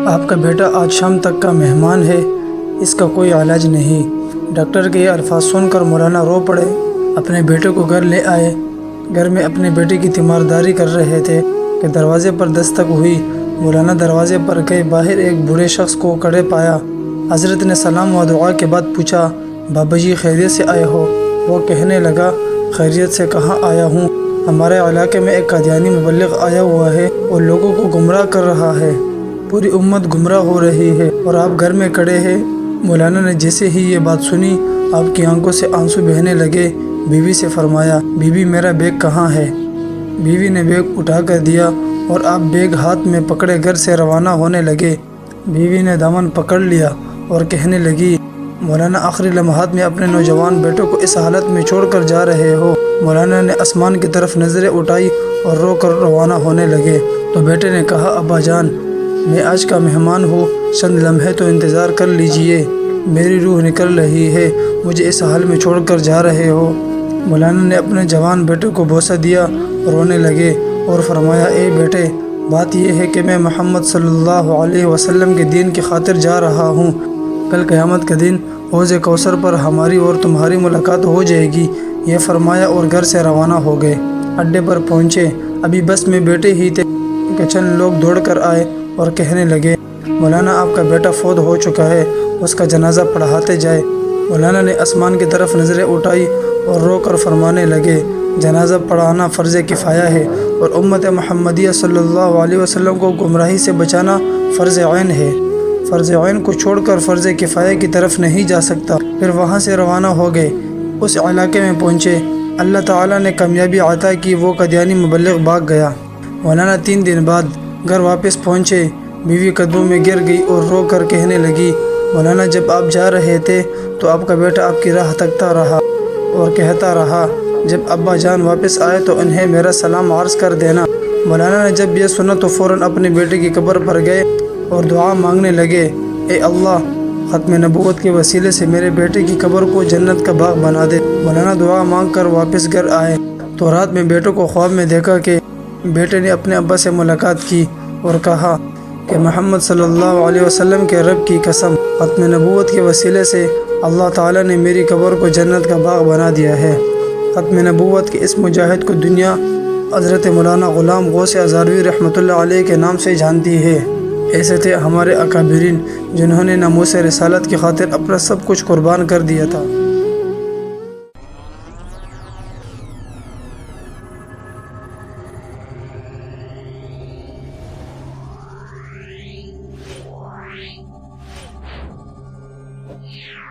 آپ کا بیٹا آج شام تک کا مہمان ہے، اس کا کوئی علاج نہیں۔ ڈاکٹر کے یہ الفاظ سن کر مولانا رو پڑے، اپنے بیٹے کو گھر لے آئے۔ گھر میں اپنے بیٹے کی تیمارداری کر رہے تھے کہ دروازے پر دستک ہوئی۔ مولانا دروازے پر گئے، باہر ایک بوڑھے شخص کو کھڑے پایا۔ حضرت نے سلام و دعا کے بعد پوچھا، بابا جی خیریت سے آئے ہو؟ وہ کہنے لگا، خیریت سے کہاں آیا ہوں، ہمارے علاقے میں ایک قادیانی مبلغ آیا ہوا ہے اور لوگوں کو گمراہ کر رہا ہے، پوری امت گمراہ ہو رہی ہے اور آپ گھر میں کھڑے ہیں۔ مولانا نے جیسے ہی یہ بات سنی، آپ کی آنکھوں سے آنسو بہنے لگے۔ بیوی سے فرمایا، بیوی میرا بیگ کہاں ہے؟ بیوی نے بیگ اٹھا کر دیا اور آپ بیگ ہاتھ میں پکڑے گھر سے روانہ ہونے لگے۔ بیوی نے دامن پکڑ لیا اور کہنے لگی، مولانا آخری لمحات میں اپنے نوجوان بیٹے کو اس حالت میں چھوڑ کر جا رہے ہو؟ مولانا نے آسمان کی طرف نظریں اٹھائی اور رو کر روانہ ہونے لگے۔ تو بیٹے نے کہا، ابا جان، میں آج کا مہمان ہوں، چند لمحے تو انتظار کر لیجئے، میری روح نکل رہی ہے، مجھے اس حال میں چھوڑ کر جا رہے ہو؟ مولانا نے اپنے جوان بیٹے کو بوسہ دیا، رونے لگے اور فرمایا، اے بیٹے، بات یہ ہے کہ میں محمد صلی اللہ علیہ وسلم کے دین کی خاطر جا رہا ہوں۔ کل قیامت کا دن حوض کوثر پر ہماری اور تمہاری ملاقات ہو جائے گی۔ یہ فرمایا اور گھر سے روانہ ہو گئے۔ اڈے پر پہنچے، ابھی بس میں بیٹھے ہی تھے کہ چند لوگ دوڑ کر آئے اور کہنے لگے، مولانا آپ کا بیٹا فوت ہو چکا ہے، اس کا جنازہ پڑھاتے جائے۔ مولانا نے آسمان کی طرف نظریں اٹھائی اور رو کر فرمانے لگے، جنازہ پڑھانا فرض کفایہ ہے اور امت محمدیہ صلی اللہ علیہ وسلم کو گمراہی سے بچانا فرض عین ہے۔ فرض عین کو چھوڑ کر فرض کفایہ کی طرف نہیں جا سکتا۔ پھر وہاں سے روانہ ہو گئے، اس علاقے میں پہنچے، اللہ تعالیٰ نے کامیابی عطا کی، وہ قادیانی مبلغ بھاگ گیا۔ مولانا 3 دن بعد گھر واپس پہنچے، بیوی قدموں میں گر گئی اور رو کر کہنے لگی، مولانا جب آپ جا رہے تھے تو آپ کا بیٹا آپ کی راہ تکتا رہا اور کہتا رہا، جب ابا جان واپس آئے تو انہیں میرا سلام عرض کر دینا۔ مولانا نے جب یہ سنا تو فوراً اپنے بیٹے کی قبر پر گئے اور دعا مانگنے لگے، اے اللہ، ختم نبوت کے وسیلے سے میرے بیٹے کی قبر کو جنت کا باغ بنا دے۔ مولانا دعا مانگ کر واپس گھر آئے تو رات میں بیٹے کو خواب میں دیکھا کہ بیٹے نے اپنے ابا سے ملاقات کی اور کہا کہ محمد صلی اللہ علیہ وسلم کے رب کی قسم، ختم نبوت کے وسیلے سے اللہ تعالیٰ نے میری قبر کو جنت کا باغ بنا دیا ہے۔ ختم نبوت کے اس مجاہد کو دنیا حضرت مولانا غلام غوث ہزاروی رحمۃ اللہ علیہ کے نام سے جانتی ہے۔ ایسے تھے ہمارے اکابرین جنہوں نے ناموس رسالت کی خاطر اپنا سب کچھ قربان کر دیا تھا۔ Yeah.